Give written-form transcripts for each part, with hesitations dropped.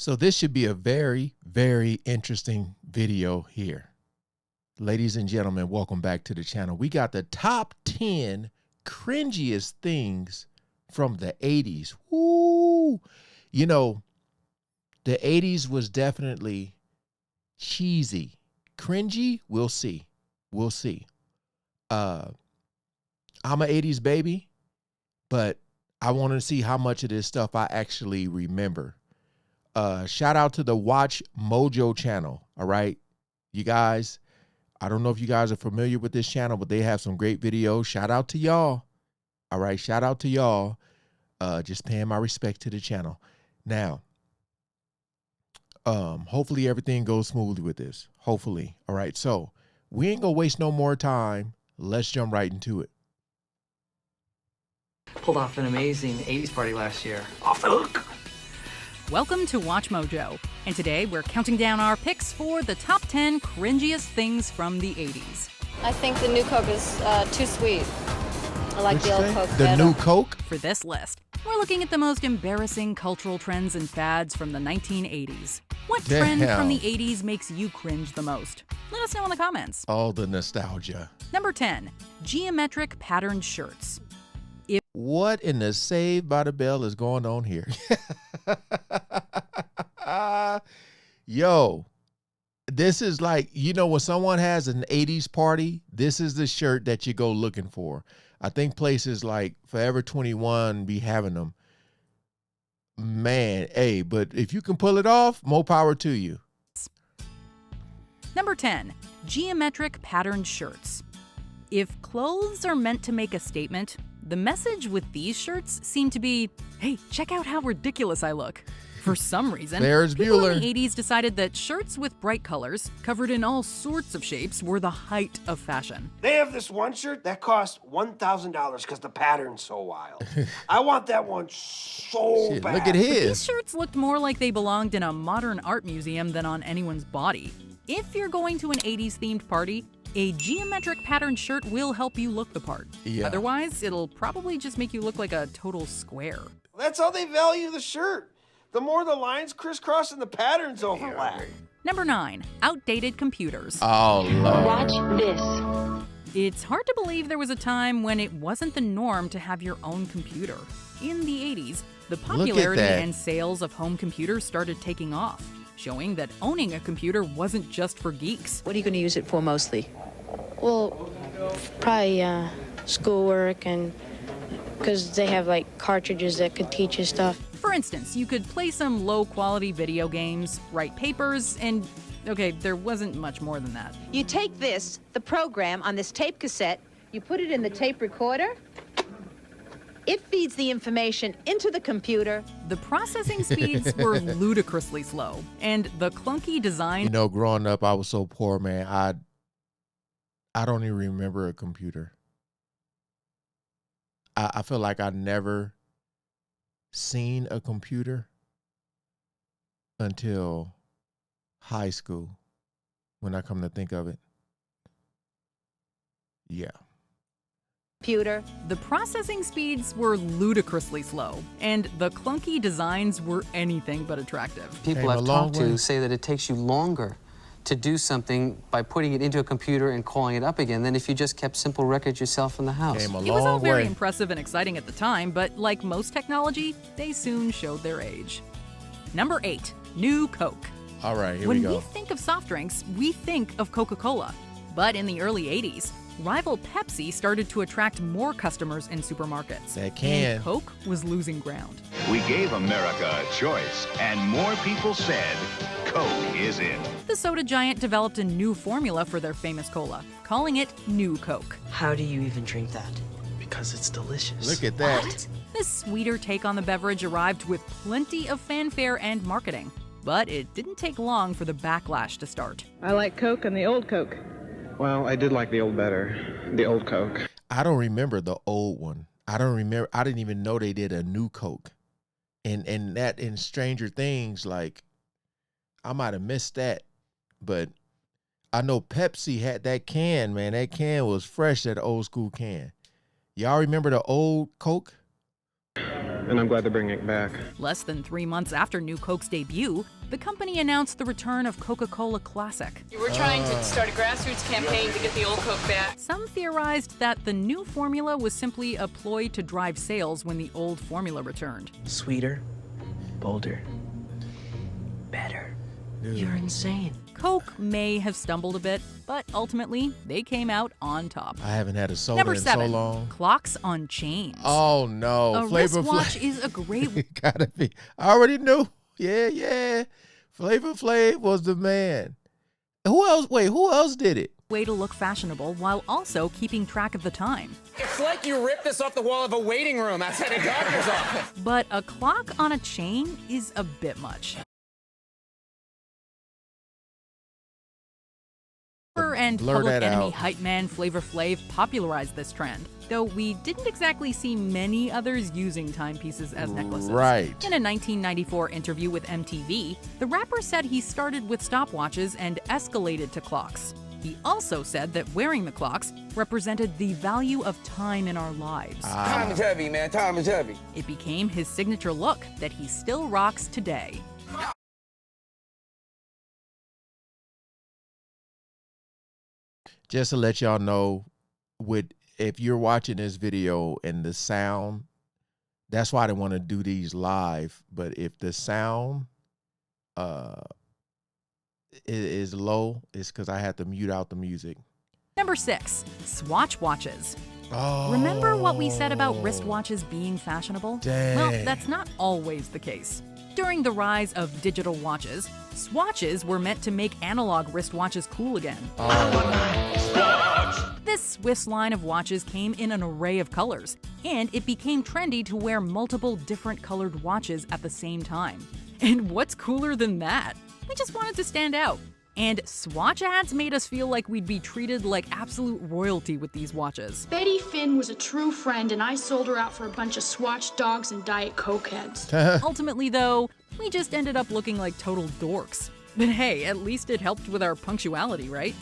So this should be a very, very interesting video here. Ladies and gentlemen, welcome back to the channel. We got the top 10 cringiest things from the 80s. Woo! You know, the 80s was definitely cheesy. Cringy, we'll see. We'll see. I'm an 80s baby, but I want to see how much of this stuff I actually remember. Shout out to the Watch Mojo channel. All right, you guys, I don't know if you guys are familiar with this channel, but they have some great videos. Shout out to y'all. All right, shout out to y'all. Just paying my respect to the channel. Now, hopefully everything goes smoothly with this. Hopefully. All right, so we ain't gonna waste no more time. Let's jump right into it. Pulled off an amazing 80s party last year. Off the hook! Welcome to Watch Mojo, and today we're counting down our picks for the top 10 cringiest things from the 80s. I think the new Coke is too sweet. I like the old Coke The better. new Coke? For this list, we're looking at the most embarrassing cultural trends and fads from the 1980s. What trend from the 80s makes you cringe the most? Let us know in the comments. All the nostalgia. Number 10, geometric patterned shirts. What in the Saved by the Bell is going on here? Yo, this is like, you know, when someone has an 80s party, this is the shirt that you go looking for. I think places like Forever 21 be having them. Man, hey, but if you can pull it off, more power to you. Number 10, geometric patterned shirts. If clothes are meant to make a statement, the message with these shirts seemed to be, hey, check out how ridiculous I look. For some reason, people in the 80s decided that shirts with bright colors, covered in all sorts of shapes, were the height of fashion. They have this one shirt that costs $1,000 because the pattern's so wild. I want that one so bad. Look at his. But these shirts looked more like they belonged in a modern art museum than on anyone's body. If you're going to an 80s themed party, a geometric patterned shirt will help you look the part. Yeah. Otherwise, it'll probably just make you look like a total square. That's how they value the shirt. The more the lines crisscross and the patterns overlap. Number 9, outdated computers. Oh, Lord. Watch this. It's hard to believe there was a time when it wasn't the norm to have your own computer. In the 80s, the popularity and sales of home computers started taking off, showing that owning a computer wasn't just for geeks. What are you going to use it for mostly? Well, probably schoolwork, and because they have like cartridges that could teach you stuff. For instance, you could play some low-quality video games, write papers, and, okay, there wasn't much more than that. You take this, the program on this tape cassette, you put it in the tape recorder, it feeds the information into the computer. The processing speeds were ludicrously slow, and the clunky design... You know, growing up, I was so poor, man. I don't even remember a computer. I feel like I never seen a computer until high school, when I come to think of it. Yeah. Computer. The processing speeds were ludicrously slow, and the clunky designs were anything but attractive. People I've talked to say that it takes you longer to do something by putting it into a computer and calling it up again than if you just kept simple records yourself in the house. Came a It was all long very way. impressive and exciting at the time, but like most technology, they soon showed their age. Number 8, new Coke. All right, here When we go. we think of soft drinks, we think of Coca-Cola. But in the early 80s, rival Pepsi started to attract more customers in supermarkets. That can. And Coke was losing ground. We gave America a choice, and more people said, Coke is it. The soda giant developed a new formula for their famous cola, calling it New Coke. How do you even drink that? Because it's delicious. Look at that. This sweeter take on the beverage arrived with plenty of fanfare and marketing. But it didn't take long for the backlash to start. I like Coke and the old Coke. Well, I did like the old better, the old Coke. I don't remember the old one. I don't remember. I didn't even know they did a new Coke. And that in Stranger Things, like, I might have missed that. But I know Pepsi had that can, man. That can was fresh, that old school can. Y'all remember the old Coke? and I'm glad they're bringing it back. Less than 3 months after New Coke's debut, the company announced the return of Coca-Cola Classic. We're trying to start a grassroots campaign to get the old Coke back. Some theorized that the new formula was simply a ploy to drive sales when the old formula returned. Sweeter, bolder, better. You're insane. Coke may have stumbled a bit, but ultimately, they came out on top. I haven't had a soda Number in 7, so long. clocks on chains. Oh no, A Flavor wristwatch Flav. is a great... Gotta be. I already knew. Yeah. Flavor Flav was the man. Who else? Wait, who else did it? way to look fashionable while also keeping track of the time. It's like you ripped this off the wall of a waiting room outside a doctor's office. But a clock on a chain is a bit much. And Blur Public that Enemy out. hype man Flavor Flav popularized this trend, though we didn't exactly see many others using timepieces as necklaces. Right. In a 1994 interview with MTV, the rapper said he started with stopwatches and escalated to clocks. He also said that wearing the clocks represented the value of time in our lives. Time is heavy, man. Time is heavy. It became his signature look that he still rocks today. Just to let y'all know, if you're watching this video and the sound, that's why I didn't want to do these live. But if the sound is low, it's because I had to mute out the music. Number 6, Swatch watches. Oh. Remember what we said about wristwatches being fashionable? Dang. Well, that's not always the case. During the rise of digital watches, swatches were meant to make analog wristwatches cool again. This Swiss line of watches came in an array of colors, and it became trendy to wear multiple different colored watches at the same time. And what's cooler than that? We just wanted to stand out. And Swatch ads made us feel like we'd be treated like absolute royalty with these watches. Betty Finn was a true friend, and I sold her out for a bunch of Swatch dogs and Diet Coke heads. Ultimately, though, we just ended up looking like total dorks. But hey, at least it helped with our punctuality, right?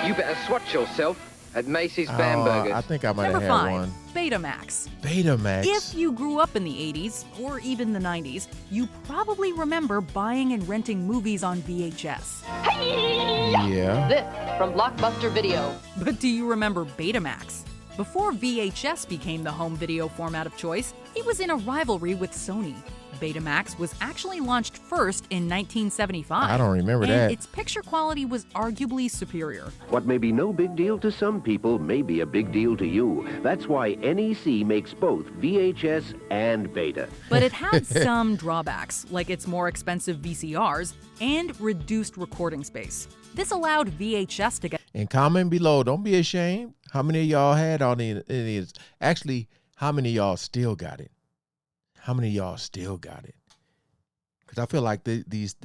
You better swatch yourself at Macy's Bambergers. I think I might Number have had 5, one. Betamax. Betamax? If you grew up in the 80s, or even the 90s, you probably remember buying and renting movies on VHS. Yeah. This from Blockbuster Video. But do you remember Betamax? Before VHS became the home video format of choice, it was in a rivalry with Sony. Betamax was actually launched first in 1975. I don't remember and that. Its picture quality was arguably superior. What may be no big deal to some people may be a big deal to you. That's why NEC makes both VHS and Beta. But it had some drawbacks, like its more expensive VCRs and reduced recording space. This allowed VHS to get... And comment below. Don't be ashamed. How many of y'all had on it? Actually, how many of y'all still got it? How many of y'all still got it? Because I feel like this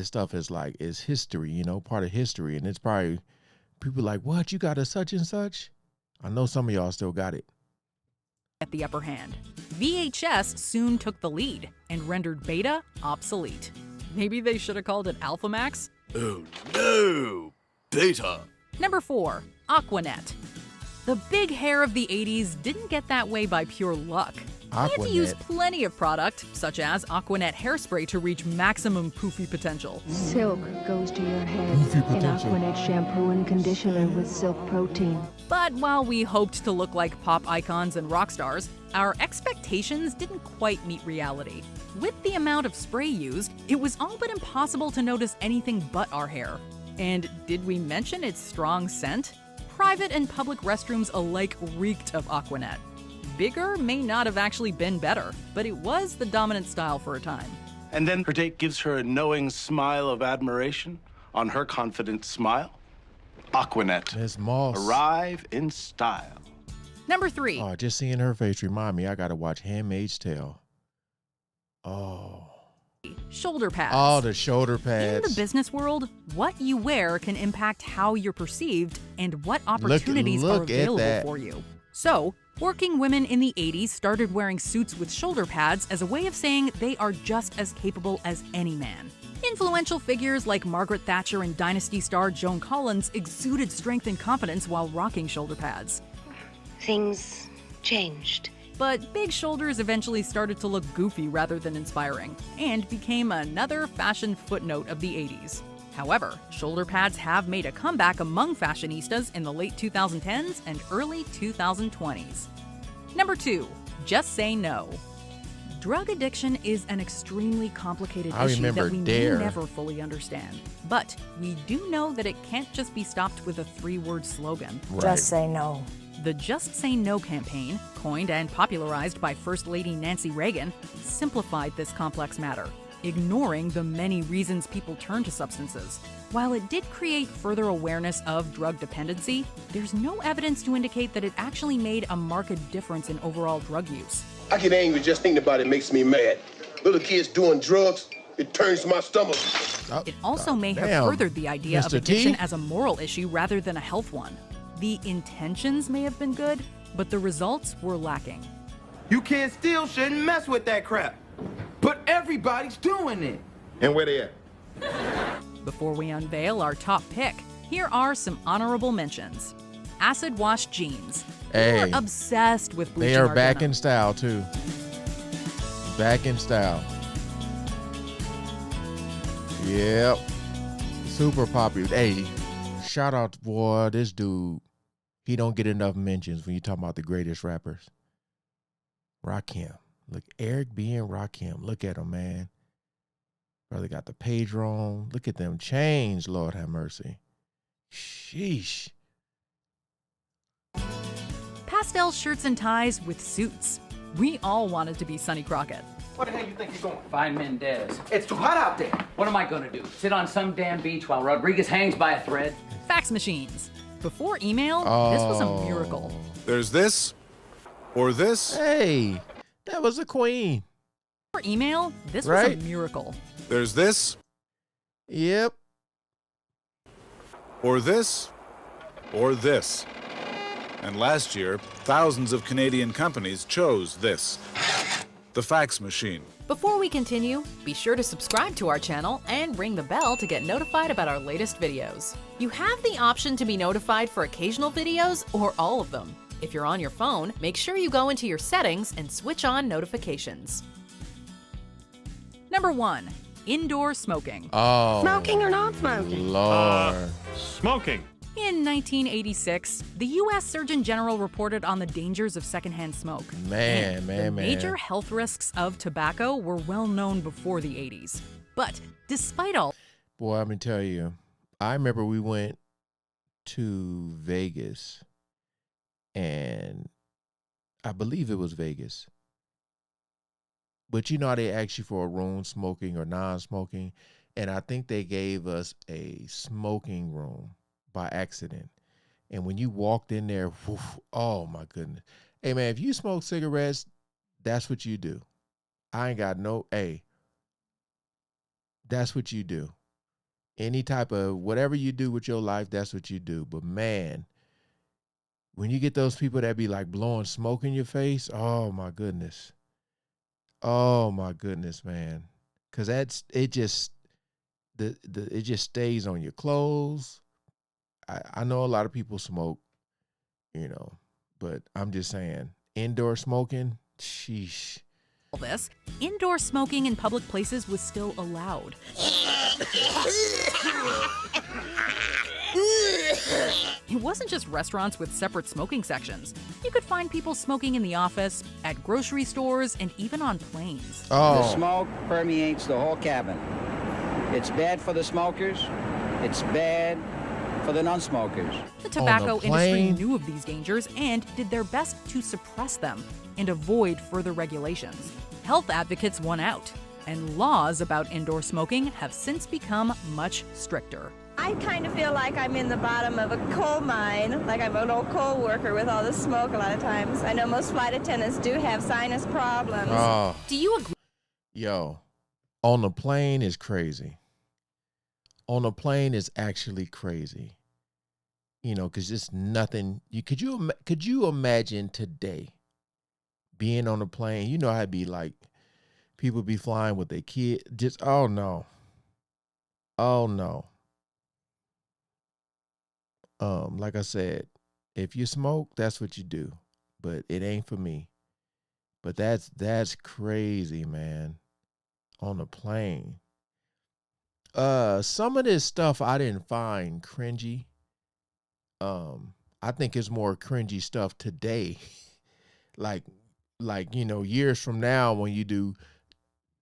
stuff is history, you know, part of history. And it's probably people like, what, you got a such and such? I know some of y'all still got it. At the upper hand. VHS soon took the lead and rendered Beta obsolete. Maybe they should have called it Alphamax? Oh no! Beta! Number 4, Aquanet. The big hair of the 80s didn't get that way by pure luck. We had to use plenty of product, such as Aquanet hairspray, to reach maximum poofy potential. Silk goes to your head in Aquanet shampoo and conditioner with silk protein. But while we hoped to look like pop icons and rock stars, our expectations didn't quite meet reality. With the amount of spray used, it was all but impossible to notice anything but our hair. And did we mention its strong scent? Private and public restrooms alike reeked of Aquanet. Bigger may not have actually been better, but it was the dominant style for a time. And then her date gives her a knowing smile of admiration on her confident smile. Aquanet. Ms. Moss. Arrive in style. Number 3. Oh, just seeing her face remind me I gotta watch Handmaid's Tale. Oh. Shoulder pads. Oh, the shoulder pads. In the business world, what you wear can impact how you're perceived and what opportunities are available for you. So, working women in the 80s started wearing suits with shoulder pads as a way of saying they are just as capable as any man. Influential figures like Margaret Thatcher and Dynasty star Joan Collins exuded strength and confidence while rocking shoulder pads. Things changed But big shoulders eventually started to look goofy rather than inspiring, and became another fashion footnote of the 80s. However, shoulder pads have made a comeback among fashionistas in the late 2010s and early 2020s. Number 2. Just say no. Drug addiction is an extremely complicated issue that we may never fully understand. But we do know that it can't just be stopped with a 3-word slogan. Right. Just say no. The Just Say No campaign, coined and popularized by First Lady Nancy Reagan, simplified this complex matter, ignoring the many reasons people turn to substances. While it did create further awareness of drug dependency, there's no evidence to indicate that it actually made a marked difference in overall drug use. I get angry just thinking about it makes me mad. Little kids doing drugs, it turns my stomach. It also may have furthered the idea of addiction as a moral issue rather than a health one. The intentions may have been good, but the results were lacking. You kids still shouldn't mess with that crap. But everybody's doing it. And where they at? Before we unveil our top pick, here are some honorable mentions. Acid wash jeans. Hey, we are obsessed with bleaching they are our back denim. in style too. Back in style. Yep. Super popular. Hey, shout out, boy, this dude. He don't get enough mentions when you talk about the greatest rappers. Rakim. Look, Eric B. and Rakim. Look at him, man. Brother got the Padron. Look at them chains, Lord have mercy. Sheesh. Pastel shirts and ties with suits. We all wanted to be Sonny Crockett. Where the hell you think you're going? Find Mendez. It's too hot out there. What am I gonna do? Sit on some damn beach while Rodriguez hangs by a thread? Fax machines. Before email, this was a miracle. There's this, or this. Hey, that was a queen. Before email, this was a miracle. There's this. Yep. Or this, or this. And last year, thousands of Canadian companies chose this. The fax machine. Before we continue, be sure to subscribe to our channel and ring the bell to get notified about our latest videos. You have the option to be notified for occasional videos or all of them. If you're on your phone, make sure you go into your settings and switch on notifications. Number 1. Indoor smoking. Oh. Smoking or not smoking? Lord. Smoking. In 1986, the U.S. Surgeon General reported on the dangers of secondhand smoke. Man. Major health risks of tobacco were well known before the 80s. But despite all... Boy, I'm going to tell you, I remember we went to Vegas, and I believe it was Vegas. But you know how they ask you for a room, smoking or non-smoking? And I think they gave us a smoking room by accident. And when you walked in there, woof, oh my goodness. Hey man, if you smoke cigarettes, that's what you do. I ain't got no, hey, that's what you do. Any type of, whatever you do with your life, that's what you do. But man, when you get those people that be like blowing smoke in your face, oh my goodness. Oh my goodness, man. Cause it just stays on your clothes. I know a lot of people smoke, you know, but I'm just saying, indoor smoking, sheesh. All this, indoor smoking in public places was still allowed. It wasn't just restaurants with separate smoking sections. You could find people smoking in the office, at grocery stores, and even on planes. The smoke permeates the whole cabin. It's bad for the smokers. It's bad for the non-smokers. The tobacco industry knew of these dangers and did their best to suppress them and avoid further regulations. Health advocates won out, and laws about indoor smoking have since become much stricter. I kind of feel like I'm in the bottom of a coal mine, like I'm an old coal worker with all the smoke a lot of times. I know most flight attendants do have sinus problems. Do you agree? Yo, on the plane is crazy. On the plane is actually crazy. You know, because it's nothing. Could you imagine today being on a plane? You know how it'd be like people be flying with their kid. Just, oh no. Oh no. Like I said, if you smoke, that's what you do. But it ain't for me. But that's crazy, man. On the plane. Some of this stuff I didn't find cringy. I think it's more cringy stuff today. like you know, years from now when you do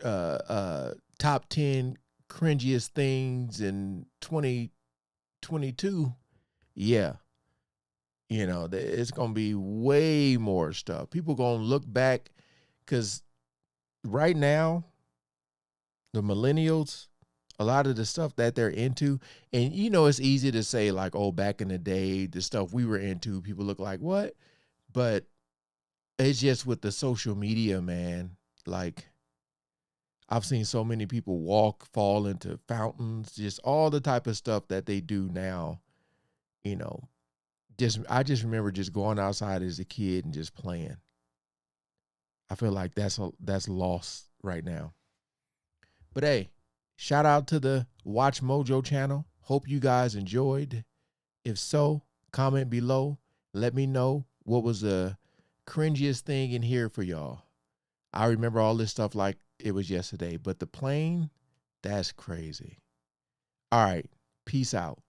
top 10 cringiest things in 2022, yeah. You know, it's going to be way more stuff. People going to look back because right now, the millennials, a lot of the stuff that they're into, and you know, it's easy to say like, oh, back in the day, the stuff we were into, people look like what? But it's just with the social media, man. Like, I've seen so many people fall into fountains, just all the type of stuff that they do now, you know. I just remember just going outside as a kid and just playing. I feel like that's lost right now. But hey, shout out to the Watch Mojo channel. Hope you guys enjoyed. If so, comment below. Let me know what was the cringiest thing in here for y'all. I remember all this stuff like it was yesterday, but the plane, that's crazy. All right, peace out.